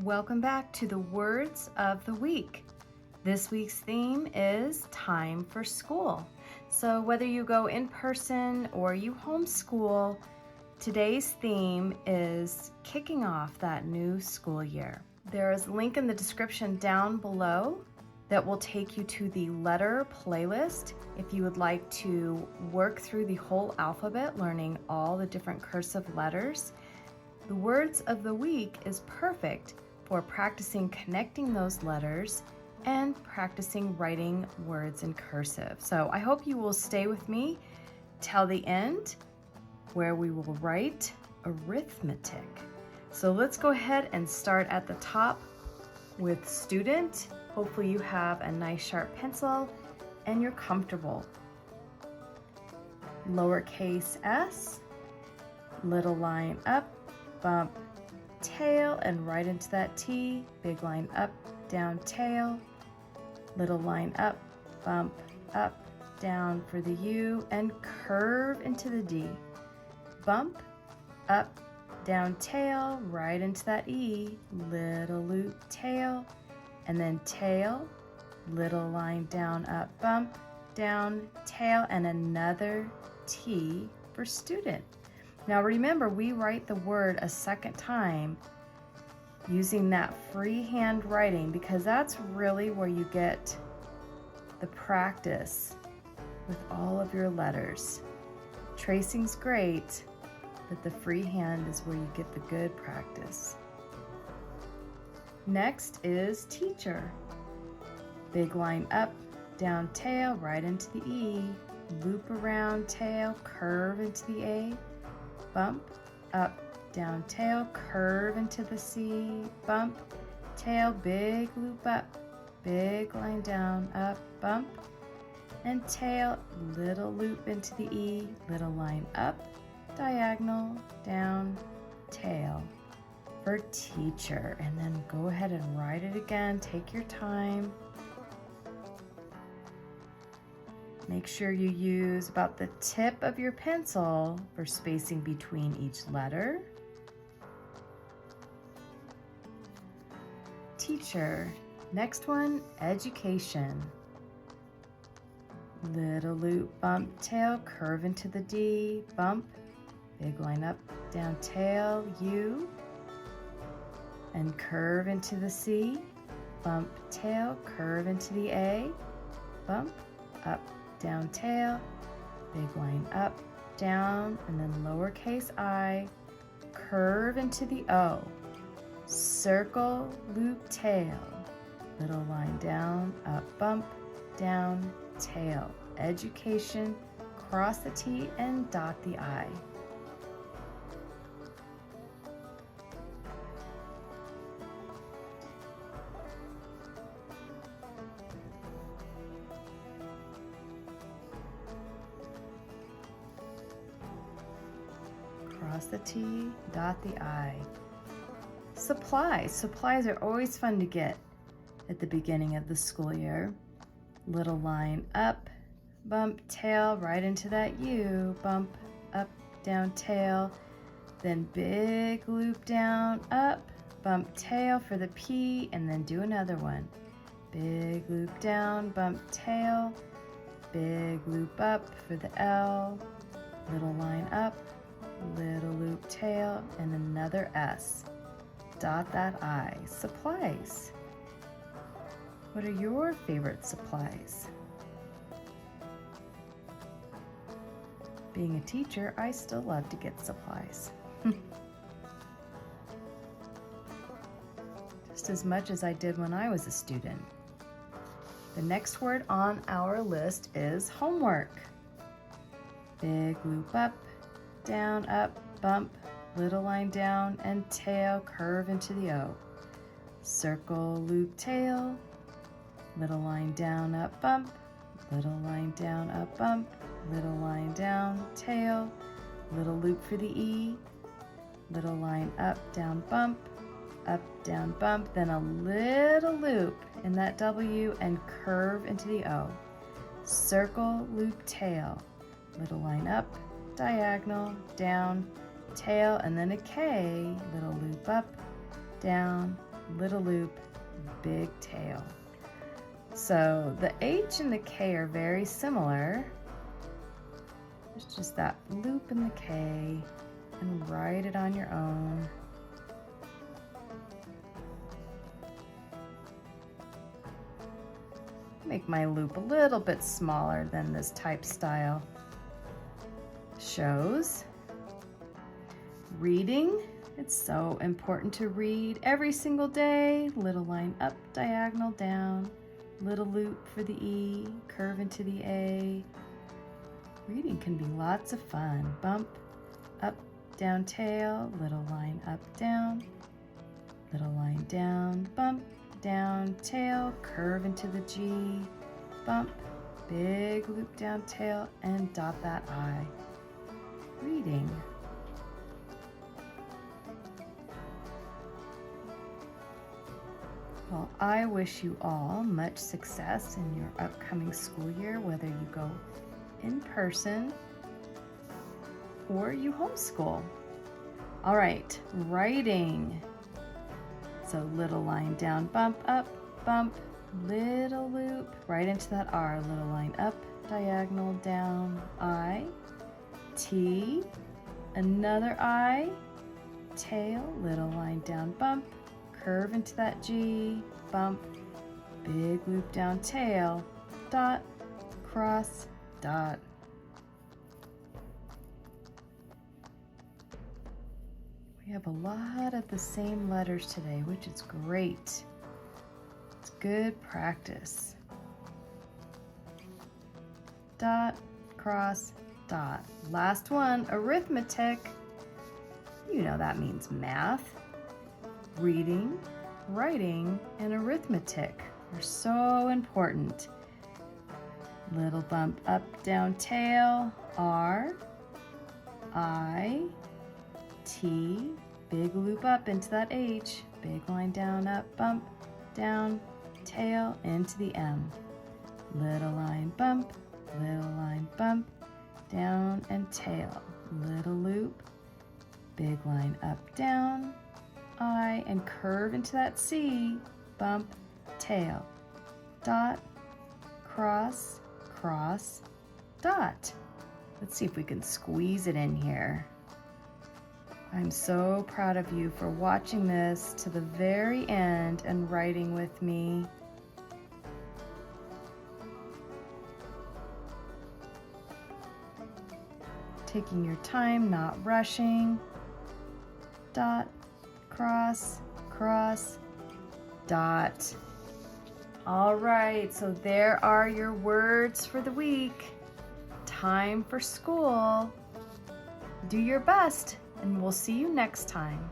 Welcome back to the Words of the Week. This week's theme is time for school. So whether you go in person or you homeschool, today's theme is kicking off that new school year. There is a link in the description down below that will take you to the letter playlist if you would like to work through the whole alphabet, learning all the different cursive letters. The Words of the Week is perfect for practicing connecting those letters and practicing writing words in cursive. So I hope you will stay with me till the end where we will write arithmetic. So let's go ahead and start at the top with student. Hopefully you have a nice sharp pencil and you're comfortable. Lowercase s, little line up, bump, tail, and right into that T, big line up, down, tail, little line up, bump, up, down for the U, and curve into the D. Bump, up, down, tail, right into that E, little loop, tail, and then tail, little line down, up, bump, down, tail, and another T for student. Now remember, we write the word a second time using that freehand writing because that's really where you get the practice with all of your letters. Tracing's great, but the freehand is where you get the good practice. Next is teacher. Big line up, down, tail, right into the E, loop around, tail, curve into the A, bump, up, down, tail, curve into the C, bump, tail, big loop up, big line down, up, bump, and tail, little loop into the E, little line up, diagonal, down, tail for teacher. And then go ahead and write it again. Take your time. Make sure you use about the tip of your pencil for spacing between each letter. Teacher. Next one, education. Little loop, bump, tail, curve into the D, bump, big line up, down, tail, U, and curve into the C, bump, tail, curve into the A, bump, up, down, tail, big line up, down, and then lowercase I, curve into the O, circle, loop, tail, little line down, up, bump, down, tail, education, cross the T and dot the I. Cross the T, dot the I. Supplies. Supplies are always fun to get at the beginning of the school year. Little line up, bump, tail, right into that U, bump, up, down, tail, then big loop down, up, bump, tail for the P, and then do another one. Big loop down, bump, tail, big loop up for the L, little line up, little loop tail, and another S. Dot that I. Supplies. What are your favorite supplies? Being a teacher, I still love to get supplies. Just as much as I did when I was a student. The next word on our list is homework. Big loop up, down, up, bump, little line down, and tail, curve into the O. Circle, loop, tail, little line down, up, bump, little line down, up, bump, little line down, tail, little loop for the E, little line up, down, bump, then a little loop in that W and curve into the O. Circle, loop, tail, little line up, diagonal, down, tail, and then a K, little loop up, down, little loop, big tail. So the H and the K are very similar. There's just that loop in the K, and write it on your own. Make my loop a little bit smaller than this type style shows. Reading, it's so important to read every single day. Little line up, diagonal down, little loop for the E, curve into the A. Reading can be lots of fun. Bump, up, down, tail, little line up, down, little line down, bump, down, tail, curve into the G, bump, big loop down tail, and dot that I. Reading. Well, I wish you all much success in your upcoming school year, whether you go in person or you homeschool. All right, writing. So little line down, bump, up, bump, little loop, right into that R, little line up, diagonal down, I, T, another I, tail, little line down, bump, curve into that G, bump, big loop down tail, dot, cross, dot. We have a lot of the same letters today, which is great. It's good practice. Dot, cross, dot. Last one, arithmetic. You know that means math. Reading, writing, and arithmetic are so important. Little bump up, down, tail, R, I, T, big loop up into that H, big line down, up, bump, down, tail, into the M. Little line bump, down and tail, little loop, big line up, down, I, and curve into that C, bump, tail, dot, cross, cross, dot. Let's see if we can squeeze it in here. I'm so proud of you for watching this to the very end and writing with me. Taking your time, not rushing. Dot, cross, cross, dot. All right, so there are your words for the week. Time for school. Do your best, and we'll see you next time.